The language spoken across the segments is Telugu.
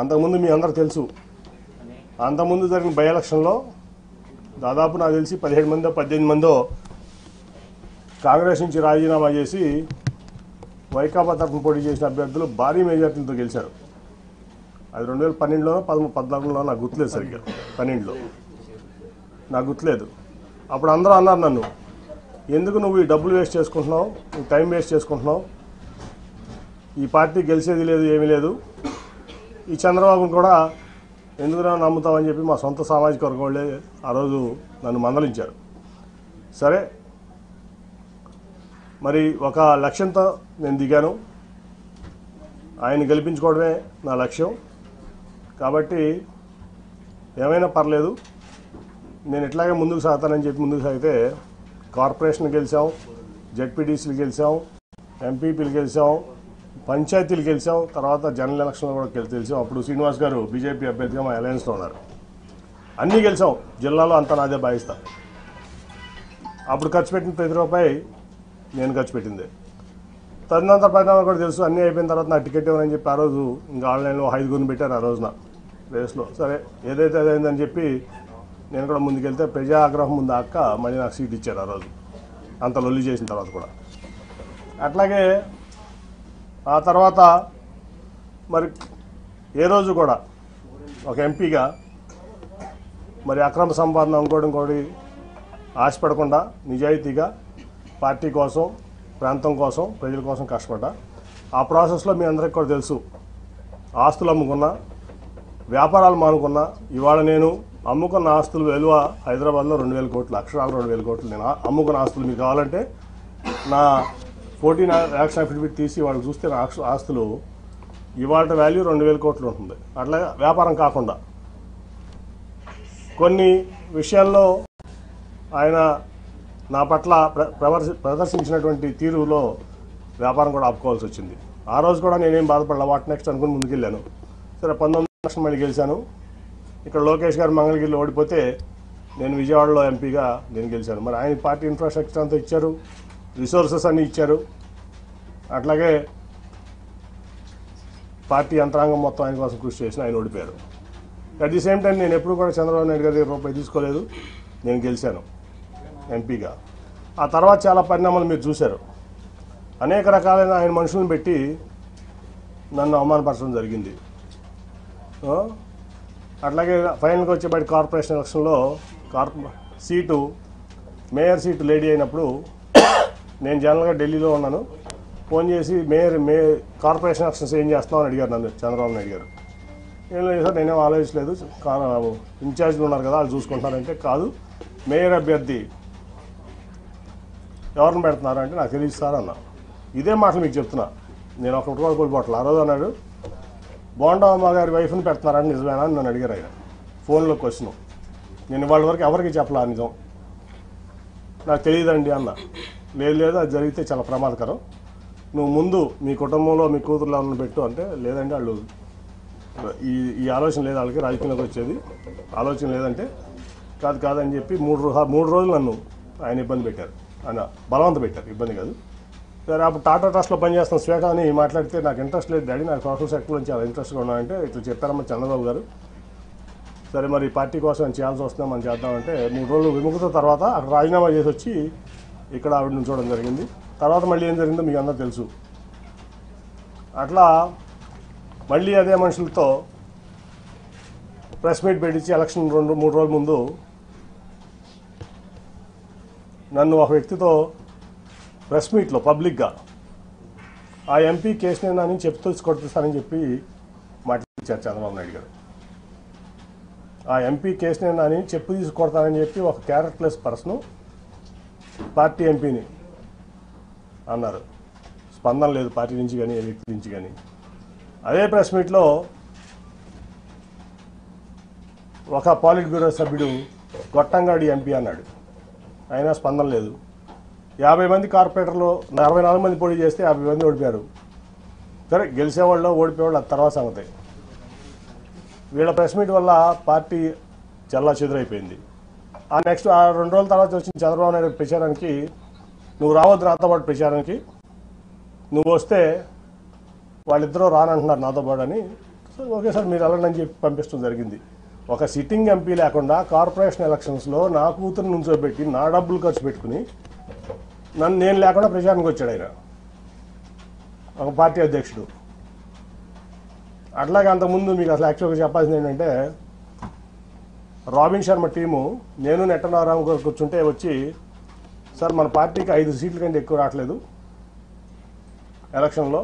అంతకుముందు మీ అందరూ తెలుసు, అంతకుముందు జరిగిన బై ఎలక్షన్లో దాదాపు నాకు తెలిసి 17 మందో 18 మందో కాంగ్రెస్ నుంచి రాజీనామా చేసి వైకాపా తరఫున పోటీ చేసిన అభ్యర్థులు భారీ మెజార్టీలతో గెలిచారు. అది 2012లోనో 14లోనో నాకు గుర్తులేదు, సరిగ్గా 12లో నాకు గుర్తులేదు. అప్పుడు అందరూ అన్నారు నన్ను, ఎందుకు నువ్వు ఈ డబ్బులు వేస్ట్ చేసుకుంటున్నావు, నువ్వు టైం వేస్ట్ చేసుకుంటున్నావు, ఈ పార్టీ గెలిచేది లేదు, ఏమీ లేదు, ఈ చంద్రబాబును కూడా ఎందుకు నమ్ముతామని చెప్పి మా సొంత సామాజిక వర్గం వాళ్ళే ఆ రోజు నన్ను మందలించారు. సరే, మరి ఒక లక్ష్యంతో నేను దిగాను, ఆయన గెలిపించుకోవడమే నా లక్ష్యం. కాబట్టి ఏమైనా పర్లేదు, నేను ఇట్లాగే ముందుకు సాగుతానని చెప్పి ముందుకు సాగితే కార్పొరేషన్ గెలిచాం, జెడ్పీటీసీలు గెలిచాం, ఎంపీపీలు గెలిచాం, పంచాయతీలు గెలిచాం, తర్వాత జనరల్ ఎలక్షన్లో కూడా గెలిచాం. అప్పుడు శ్రీనివాస్ గారు బీజేపీ అభ్యర్థిగా మా అలయన్స్లో ఉన్నారు. అన్నీ గెలిచాం, జిల్లాలో అంతా నాదే భావిస్తా. అప్పుడు ఖర్చు పెట్టిన ప్రతి రూపాయి నేను ఖర్చు పెట్టింది. తదనంతర పరిణామాలు కూడా తెలుసు. అన్నీ అయిపోయిన తర్వాత నాకు టికెట్ ఇవ్వనని చెప్పి ఆ రోజు ఇంకా ఆన్లైన్లో 5 పెట్టారు ఆ రోజున రేస్లో. సరే, ఏదైతే అదైందని చెప్పి నేను కూడా ముందుకెళ్తే ప్రజా ఆగ్రహం ముందు అక్క మళ్ళీ నాకు సీట్ ఇచ్చారు ఆ రోజు, అంత లొల్లి చేసిన తర్వాత కూడా. అట్లాగే ఆ తర్వాత మరి ఏ రోజు కూడా ఒక ఎంపీగా మరి అక్రమ సంపాదన ఇంకోటి ఆశపడకుండా నిజాయితీగా పార్టీ కోసం, ప్రాంతం కోసం, ప్రజల కోసం కష్టపడ్డా. ఆ ప్రాసెస్లో మీ అందరికీ కూడా తెలుసు, ఆస్తులు అమ్ముకున్నా, వ్యాపారాలు మానుకున్నా. ఇవాళ నేను అమ్ముకున్న ఆస్తుల విలువ హైదరాబాద్లో 2,000 కోట్లు, అక్షరాలు 2,000 కోట్లు. నేను అమ్ముకున్న ఆస్తులు మీకు కావాలంటే నా 14 యాక్షన్ అఫిడవిట్ తీసి వాళ్ళకి చూస్తే నా ఆస్తులు ఇవాళ వాల్యూ 2,000 కోట్లు ఉంటుంది. అట్లా వ్యాపారం కాకుండా కొన్ని విషయాల్లో ఆయన నా పట్ల ప్రదర్శించినటువంటి తీరులో వ్యాపారం కూడా ఆపుకోవాల్సి వచ్చింది. ఆ రోజు కూడా నేనేం బాధపడలా, వాట్ నెక్స్ట్ అనుకుని ముందుకెళ్ళాను. సరే, 19 లక్షలు మళ్ళీ గెలిచాను. ఇక్కడ లోకేష్ గారు మంగళగిరిలో ఓడిపోతే నేను విజయవాడలో ఎంపీగా నేను గెలిచాను. మరి ఆయన పార్టీ ఇన్ఫ్రాస్ట్రక్చర్ అంతా ఇచ్చారు, రిసోర్సెస్ అన్నీ ఇచ్చారు. అట్లాగే పార్టీ యంత్రాంగం మొత్తం ఆయన కోసం కృషి చేసిన ఆయన ఓడిపోయారు. అట్ ది సేమ్ టైం నేను ఎప్పుడు కూడా చంద్రబాబు నాయుడు గారి రూపాయి తీసుకోలేదు, నేను గెలిచాను ఎంపీగా. ఆ తర్వాత చాలా పరిణామాలు మీరు చూశారు. అనేక రకాలైన ఆయన మనుషులను పెట్టి నన్ను అవమానపరచడం జరిగింది. అట్లాగే ఫైనల్గా వచ్చేబడి కార్పొరేషన్ ఎలక్షన్లో సీటు, మేయర్ సీటు లేడీ అయినప్పుడు నేను జనరల్గా ఢిల్లీలో ఉన్నాను. ఫోన్ చేసి కార్పొరేషన్ ఎలక్షన్స్ ఏం చేస్తామని అడిగారు నన్ను చంద్రబాబు నాయుడు గారు. ఏం లేదు సార్, నేనేం ఆలోచించలేదు, ఇన్ఛార్జ్లు ఉన్నారు కదా వాళ్ళు చూసుకుంటారంటే, కాదు మేయర్ అభ్యర్థి ఎవరిని పెడుతున్నారు అంటే నాకు తెలియదు సార్ అన్నా. ఇదే మాటలు మీకు చెప్తున్నా, నేను ఒకటి కూడా కోల్పోవట్లేదు. ఆ రోజు అన్నాడు, బోండమ్మ గారి వైఫ్ని పెడుతున్నారని నిజమేనా అని నన్ను అడిగారు ఆయన ఫోన్లో క్వశ్చన్. నేను వాళ్ళ వరకు ఎవరికి చెప్పలా నిజం, నాకు తెలియదండి అన్న. లేదు అది జరిగితే చాలా ప్రమాదకరం, నువ్వు ముందు మీ కుటుంబంలో మీ కూతుర్లో ఉన్న పెట్టు అంటే, లేదంటే వాళ్ళు ఈ ఆలోచన లేదు, వాళ్ళకి రాజకీయంలోకి వచ్చేది ఆలోచన లేదంటే, కాదని చెప్పి 3 రోజులు నన్ను ఆయన ఇబ్బంది పెట్టారు, ఆయన బలవంత పెట్టారు, ఇబ్బంది కాదు. సరే, అప్పుడు టాటా ట్రస్ట్లో పనిచేస్తున్న శ్వేత అని మాట్లాడితే నాకు ఇంట్రెస్ట్ లేదు డాడీ, నాకు సోషల్ సెక్టర్ నుంచి చాలా ఇంట్రెస్ట్గా ఉన్నానంటే ఇట్లా చెప్పారమ్మా చంద్రబాబు గారు. సరే, మరి పార్టీ కోసం చేయాల్సి వస్తుందా మనం చేద్దామంటే 3 రోజులు విముఖత తర్వాత అక్కడ రాజీనామా చేసి వచ్చి ఇక్కడ ఆవిడ నుంచోవడం జరిగింది. తర్వాత మళ్ళీ ఏం జరిగిందో మీకు అందరూ తెలుసు. అట్లా మళ్ళీ అదే మనుషులతో ప్రెస్ మీట్ పెట్టించి ఎలక్షన్ 2-3 రోజుల ముందు నన్ను ఒక వ్యక్తితో ప్రెస్ మీట్లో పబ్లిక్గా ఆ ఎంపీ కేసుని అని చెప్తూ కొట్టిస్తానని చెప్పి మాట్లాడించారు చంద్రబాబు నాయుడు గారు. ఆ ఎంపీ కేసుని అని చెప్పు తీసుకొడతానని చెప్పి ఒక క్యారెక్టర్లెస్ పర్సన్ పార్టీ ఎంపీని అన్నారు. స్పందన లేదు పార్టీ నుంచి కానీ, ఏ వ్యక్తి నుంచి కానీ. అదే ప్రెస్ మీట్లో ఒక పాలిట్ బ్యూరో సభ్యుడు గొట్టంగాడి ఎంపీ అన్నాడు, అయినా స్పందన లేదు. 50 మంది కార్పొరేటర్లు 44 మంది పోటీ చేస్తే 50 మంది ఓడిపోయారు. సరే, గెలిచేవాళ్ళు ఓడిపోయేవాళ్ళు అది తర్వాత సంగతి. వీళ్ళ ప్రెస్ మీట్ వల్ల పార్టీ చల్లా చెదురైపోయింది. ఆ నెక్స్ట్ 2 రోజుల తర్వాత వచ్చిన చంద్రబాబు నాయుడు ప్రచారానికి, నువ్వు రావద్దు నాతో పాటు ప్రచారానికి, నువ్వు వస్తే వాళ్ళిద్దరూ రానంటున్నారు నాతో పాటు అని సార్ ఓకే సార్ మీరు వెళ్ళండి చెప్పి పంపించడం జరిగింది. ఒక సిట్టింగ్ ఎంపీ లేకుండా కార్పొరేషన్ ఎలక్షన్స్లో నా కూతురు నుంచోబెట్టి నా డబ్బులు ఖర్చు పెట్టుకుని నేను లేకుండా ప్రచారానికి వచ్చాడు ఆయన, ఒక పార్టీ అధ్యక్షుడు. అట్లాగే అంతకుముందు మీకు అసలు యాక్చువల్గా చెప్పాల్సింది ఏంటంటే, రాబిన్ శర్మ టీము నేను నెట్టనారాయణ గారు కూర్చుంటే వచ్చి, సార్ మన పార్టీకి 5 సీట్ల కంటే ఎక్కువ రావట్లేదు ఎలక్షన్లో,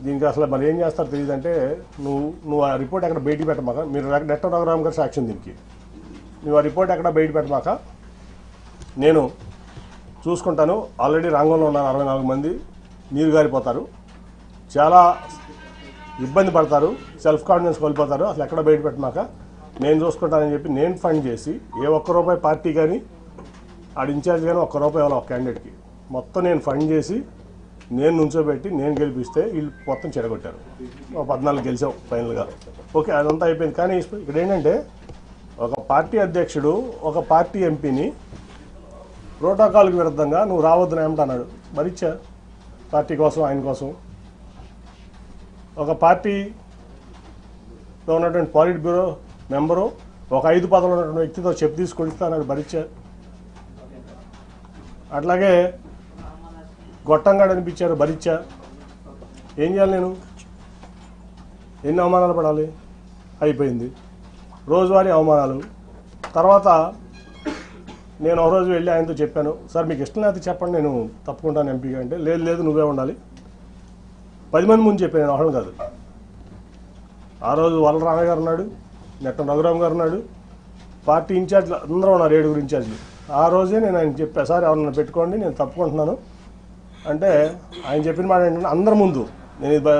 దీనికి అసలు మరి ఏం చేస్తారో తెలియదు అంటే, నువ్వు ఆ రిపోర్ట్ ఎక్కడ బయట పెట్టమాక, మీరు నెట్టనారాయణ గారు సాక్ష్యం దీనికి, నువ్వు ఆ రిపోర్ట్ ఎక్కడ బయట పెట్టమాక, నేను చూసుకుంటాను. ఆల్రెడీ రంగంలో ఉన్నారు 64 మంది, నీరు గారిపోతారు, చాలా ఇబ్బంది పడతారు, సెల్ఫ్ కాన్ఫిడెన్స్ కోల్పోతారు, అసలు ఎక్కడ బయట పెట్టమాక నేను చూసుకుంటానని చెప్పి నేను ఫండ్ చేసి, ఏ ఒక్క రూపాయి పార్టీ కానీ ఆడి ఇన్ఛార్జ్ కానీ ఒక్క రూపాయి ఇవ్వాలి ఒక క్యాండిడేట్కి, మొత్తం నేను ఫండ్ చేసి నేను నుంచోబెట్టి నేను గెలిపిస్తే వీళ్ళు మొత్తం చెడగొట్టారు. 14 గెలిచాం ఫైనల్గా. ఓకే అదంతా అయిపోయింది. కానీ ఇక్కడ ఏంటంటే, ఒక పార్టీ అధ్యక్షుడు ఒక పార్టీ ఎంపీని ప్రోటోకాల్కి విరుద్ధంగా నువ్వు రావద్దని ఏమంటున్నాడు, మరిచ్చా పార్టీ కోసం ఆయన కోసం. ఒక పార్టీలో ఉన్నటువంటి పాలిట్ బ్యూరో మెంబరు ఒక 5 పదవులు ఉన్నటువంటి వ్యక్తితో చెప్పు తీసుకొడిస్తా అన్నాడు, భరించా. అట్లాగే గొట్టంగాడు అనిపించారు, భరించా. ఏం చేయాలి నేను, ఎన్ని అవమానాలు పడాలి, అయిపోయింది రోజువారీ అవమానాలు. తర్వాత నేను ఒక రోజు వెళ్ళి ఆయనతో చెప్పాను, సార్ మీకు ఇష్టం లేకపోతే చెప్పండి నేను తప్పుకుంటాను ఎంపీగా అంటే, లేదు లేదు నువ్వే ఉండాలి. 10 మంది ముందు చెప్పాను, నేను ఒకళ్ళు కాదు. ఆ రోజు వల్లరామయ్య గారు ఉన్నాడు, నెట్టం రఘురామ్ గారు ఉన్నాడు, పార్టీ ఇన్ఛార్జ్లు అందరూ ఉన్నారు, 7 ఇన్ఛార్జ్లు. ఆ రోజే నేను ఆయన చెప్పా, సార్ ఎవరన్నా పెట్టుకోండి నేను తప్పుకుంటున్నాను అంటే, ఆయన చెప్పిన మాట ఏంటంటే, అందరి ముందు, నేను ఇది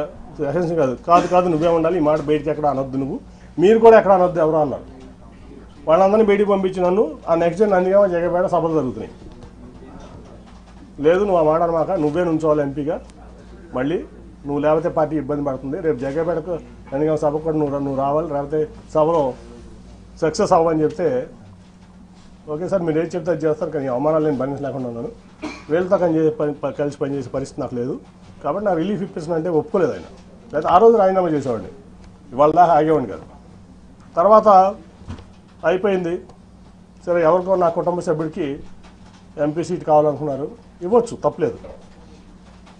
ఎసెన్స్ కాదు కాదు నువ్వే ఉండాలి, ఈ మాట బయటికి ఎక్కడ అనొద్దు, నువ్వు మీరు కూడా ఎక్కడ అనొద్దు ఎవరో అన్నారు. వాళ్ళందరినీ బయటికి పంపించి నన్ను ఆ నెక్స్ట్ డే నందిగామ జగపేట సభలు జరుగుతున్నాయి. లేదు నువ్వు ఆ మాట అనమాక, నువ్వే నుంచోవాలి ఎంపీగా, మళ్ళీ నువ్వు లేకపోతే పార్టీ ఇబ్బంది పడుతుంది, రేపు జగపేటకు నందిగామ సభకు కూడా నువ్వు రావాలి, లేకపోతే సభలో సక్సెస్ అవ్వని చెప్తే, ఓకే సార్ మీరు ఏది చెప్తే అది చేస్తారు, కానీ అవమానాలు నేను భరించలేకుండా ఉన్నాను, వీళ్ళతో కలిసి పనిచేసే పరిస్థితి నాకు లేదు, కాబట్టి నా రిలీఫ్ ఇప్పిస్తున్నా అంటే ఒప్పుకోలేదు ఆయన. లేకపోతే ఆ రోజు రాజీనామా చేసేవాడిని, ఇవాళ దాకా ఆగేవాడిని కాదు. తర్వాత అయిపోయింది, సరే ఎవరికో నా కుటుంబ సభ్యుడికి ఎంపీ సీట్ కావాలనుకున్నారు, ఇవ్వచ్చు తప్పలేదు.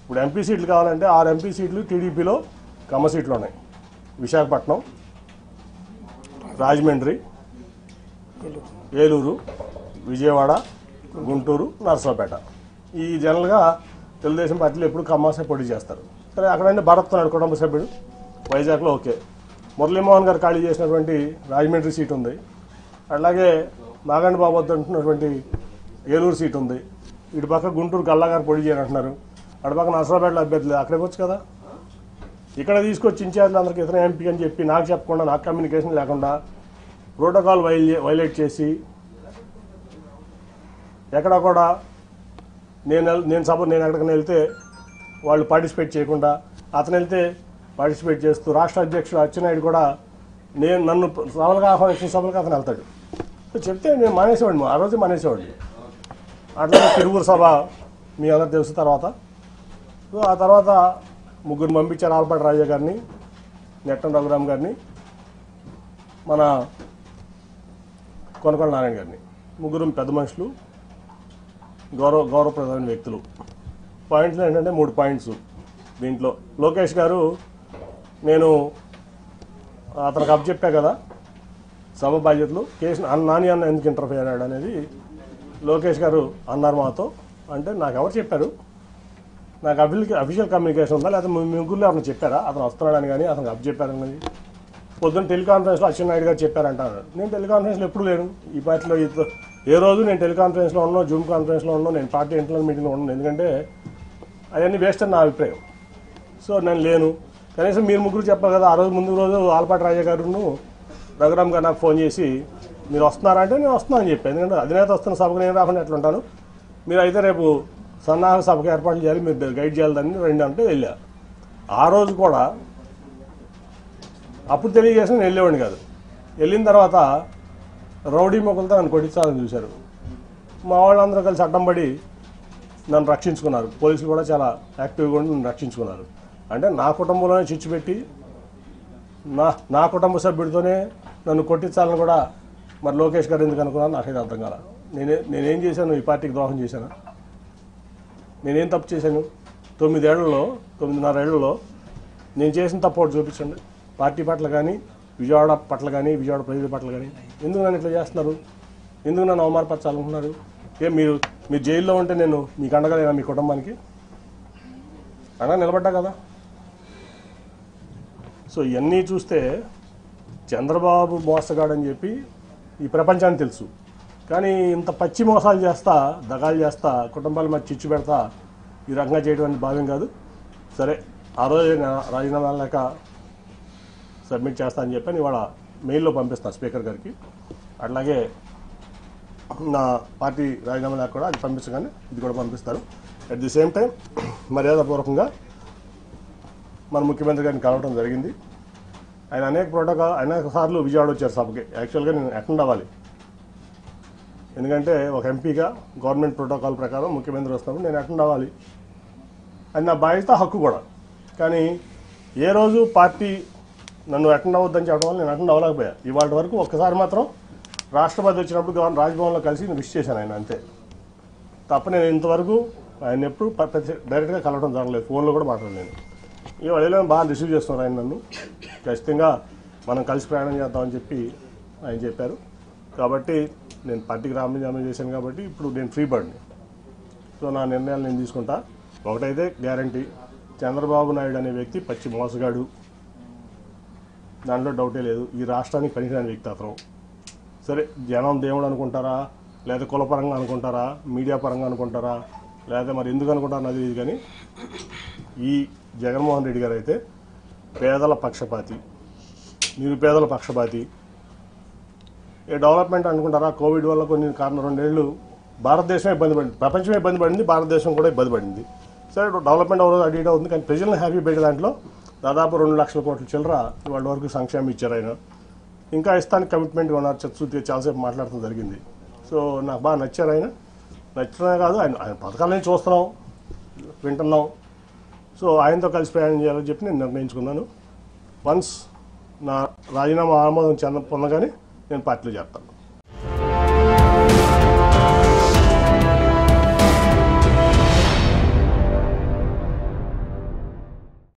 ఇప్పుడు ఎంపీ సీట్లు కావాలంటే 6 ఎంపీ సీట్లు టీడీపీలో కమ్మ సీట్లు ఉన్నాయి, విశాఖపట్నం, రాజమండ్రి, ఏలూరు, విజయవాడ, గుంటూరు, నరసరావుపేట. ఈ జనరల్గా తెలుగుదేశం పార్టీలు ఎప్పుడు కమ్మాసే పోటీ చేస్తారు. సరే అక్కడంటే భరత్ నాడు కుటుంబ సభ్యుడు, వైజాగ్లో ఓకే. మురళీమోహన్ గారు ఖాళీ చేసినటువంటి రాజమండ్రి సీట్ ఉంది, అలాగే నాగండి బాబు అంటున్నటువంటి ఏలూరు సీట్ ఉంది, ఇటు పక్క గుంటూరు గల్లా గారు పొడి చేయాలంటున్నారు, అటు పక్క నరసరావుపేటలో అభ్యర్థులు, అక్కడికి వచ్చు కదా. ఇక్కడ తీసుకొచ్చి ఇన్ఛార్జ్లు అందరికీ ఇతర ఎంపీ అని చెప్పి నాకు చెప్పకుండా, నాకు కమ్యూనికేషన్ లేకుండా ప్రోటోకాల్ వైలేట్ చేసి, ఎక్కడ కూడా నేను ఎక్కడికైనా వెళ్తే వాళ్ళు పార్టిసిపేట్ చేయకుండా, అతను వెళ్తే పార్టిసిపేట్ చేస్తూ, రాష్ట్ర అధ్యక్షుడు అచ్చెన్నాయుడు కూడా నన్ను సభలకు ఆహ్వానించిన సభలకు అతను వెళ్తాడు. చెప్తే నేను మానేసేవాడిని, ఆ రోజు మానేసేవాడిని. అట్లాగే తిరువురు సభ మీ అందరూ తెలుసు. తర్వాత ఆ తర్వాత 3 పంపించారు, ఆల్పాటి రాజా గారిని, నెట్టం రఘురామ్ గారిని, మన కొనకొండ నారాయణ గారిని. 3 పెద్ద మనుషులు, గౌరవప్రదమైన వ్యక్తులు. పాయింట్లు ఏంటంటే 3 పాయింట్స్ దీంట్లో. లోకేష్ గారు, నేను అతనికి అప్పచెప్పా కదా సభ బాధ్యతలు, కేసు నాని అన్న ఎందుకు ఇంటర్ఫియర్ అయ్యాడు అనేది లోకేష్ గారు అన్నారు మాతో. అంటే నాకు ఎవరు చెప్పారు, నాకు అఫీషియల్ కమ్యూనికేషన్ ఉందా, లేకపోతే మీ ముగ్గురులో ఎవరైనా చెప్పారా అతను వస్తున్నాడని, కానీ అతనికి అప్పచెప్పారన్నది. పొద్దున్న టెలికాన్ఫరెన్స్లో అచ్చెన్నాయుడు గారు చెప్పారంటున్నాడు. నేను టెలికాన్ఫరెన్స్లో ఎప్పుడు లేను ఈ పార్టీలో, ఏ రోజు నేను టెలికాన్ఫరెన్స్లో ఉన్నాను, జూమ్ కాన్ఫరెన్స్లో ఉన్నాను, నేను పార్టీ ఇంటర్నల్ మీటింగ్లో ఉన్నాను, ఎందుకంటే అవన్నీ వేస్ట్ అని నా అభిప్రాయం. సో నేను లేను, కనీసం మీరు ముగ్గురు చెప్పారు కదా. ఆ రోజు ముందు రోజు ఆల్పాటి రాజా గారును రఘురామ్ గారు నాకు ఫోన్ చేసి, మీరు వస్తున్నారా అంటే నేను వస్తున్నాను అని చెప్పాను. ఎందుకంటే అధినేత వస్తున్న సభకు నేను రాకుండా ఎట్లా ఉంటాను, మీరు అయితే రేపు సన్నాహ సభకు ఏర్పాట్లు చేయాలి, మీరు గైడ్ చేయాలని 2 అంటే వెళ్ళా. ఆ రోజు కూడా అప్పుడు తెలియజేసిన నేను వెళ్ళేవాడిని కాదు. వెళ్ళిన తర్వాత రౌడీ మొక్కలతో నన్ను కొట్టించాలని చూశారు. మా వాళ్ళందరూ కలిసి అడ్డం పడి నన్ను రక్షించుకున్నారు. పోలీసులు కూడా చాలా యాక్టివ్గా ఉండి నన్ను రక్షించుకున్నారు. అంటే నా కుటుంబంలోనే చిచ్చు పెట్టి నా కుటుంబ సభ్యుడితోనే నన్ను కొట్టించాలని కూడా మరి లోకేష్ గారు ఎందుకు అనుకున్నాను నాకైతే అర్థం కాల. నేనేం చేశాను? ఈ పార్టీకి ద్రోహం చేశాను? నేనేం తప్పు చేశాను? 9.5 ఏళ్లలో నేను చేసిన తప్పు ఒకటి చూపించండి. పార్టీ పట్ల కానీ, విజయవాడ పట్ల కానీ, విజయవాడ ప్రజల పట్ల కానీ. ఎందుకు నన్ను ఇట్లా చేస్తున్నారు? ఎందుకు నన్ను అవమానపరచాలనుకున్నారు? మీరు జైల్లో ఉంటే నేను మీకు అండగలేనా? మీ కుటుంబానికి అండగా నిలబడ్డా కదా. సో ఇవన్నీ చూస్తే చంద్రబాబు మోసగాడని చెప్పి ఈ ప్రపంచానికి తెలుసు. కానీ ఇంత పచ్చి మోసాలు చేస్తా, దగాలు చేస్తా, కుటుంబాల మధ్య చిచ్చు పెడతా ఈ రకంగా చేయడం అనేది భావ్యం కాదు. సరే, ఆ రోజు రాజీనామా లేక సబ్మిట్ చేస్తా అని చెప్పి ఇవాళ మెయిల్లో పంపిస్తాను స్పీకర్ గారికి. అట్లాగే నా పార్టీ రాజీనామా లేక కూడా అది పంపించగానే ఇది కూడా పంపిస్తారు. అట్ ది సేమ్ టైం మర్యాదపూర్వకంగా మన ముఖ్యమంత్రి గారిని కలవడం జరిగింది. ఆయన అనేక సార్లు విజయవాడ వచ్చారు సభకి. యాక్చువల్గా నేను అటెండ్ అవ్వాలి, ఎందుకంటే ఒక ఎంపీగా గవర్నమెంట్ ప్రోటోకాల్ ప్రకారం ముఖ్యమంత్రి వస్తున్నప్పుడు నేను అటెండ్ అవ్వాలి. అది నా బాధ్యత, హక్కు కూడా. కానీ ఏ రోజు పార్టీ నన్ను అటెండ్ అవ్వద్దని చెప్పడం వల్ల నేను అటెండ్ అవ్వలేకపోయా. ఇవాళ వరకు ఒక్కసారి మాత్రం రాష్ట్రపతి వచ్చినప్పుడు రాజ్భవన్లో కలిసి నేను విష్ చేశాను ఆయన, అంతే తప్ప నేను ఇంతవరకు ఆయన ఎప్పుడు డైరెక్ట్గా కలవడం జరగలేదు, ఫోన్లో కూడా మాట్లాడలేను. ఈ వదిలే బాగా రిసీవ్ చేస్తున్నారు ఆయన నన్ను. ఖచ్చితంగా మనం కలిసి ప్రయాణం చేద్దామని చెప్పి ఆయన చెప్పారు. కాబట్టి నేను పార్టీకి రాజీనామా చేశాను కాబట్టి ఇప్పుడు నేను ఫ్రీ బర్డ్ని. సో నా నిర్ణయాలు నేను తీసుకుంటా. ఒకటైతే గ్యారంటీ, చంద్రబాబు నాయుడు అనే వ్యక్తి పచ్చి మోసగాడు, దాంట్లో డౌటే లేదు. ఈ రాష్ట్రానికి పనికిరాని వ్యక్తి అతను. సరే, జనం దేవుడు అనుకుంటారా, లేదా కులపరంగా అనుకుంటారా, మీడియా పరంగా అనుకుంటారా, లేదా మరి ఎందుకు అనుకుంటారా నాకు తెలియదు. కానీ ఈ జగన్మోహన్ రెడ్డి గారు అయితే పేదల పక్షపాతి, నిరుపేదల పక్షపాతి. ఏ డెవలప్మెంట్ అనుకుంటారా? కోవిడ్ వల్ల కొన్ని కారణం 2 ఏళ్ళు భారతదేశం ఇబ్బంది పడింది, ప్రపంచమే ఇబ్బంది పడింది, భారతదేశం కూడా ఇబ్బంది పడింది. సరే, డెవలప్మెంట్ అవ్వదు, అటు ఇటు అవుతుంది. కానీ ప్రజలను హ్యాపీ పెట్టే దాంట్లో దాదాపు 2 లక్షల కోట్ల చిల్లర వాళ్ళ వరకు సంక్షేమం ఇచ్చారు ఆయన. ఇంకా ఇస్తానికి కమిట్మెంట్ ఉన్నారు. చచ్చుతీ చాలాసేపు మాట్లాడటం జరిగింది. సో నాకు బాగా నచ్చారు ఆయన. నచ్చడమే కాదు, ఆయన పథకాలని చూస్తున్నాం, వింటున్నాం. సో ఆయనతో కలిసి ప్రయాణం చేయాలని చెప్పి నేను నిర్ణయించుకున్నాను. వన్స్ నా రాజీనామా ఆమోదం పొందగానే నేను పార్టీలో చేస్తాను.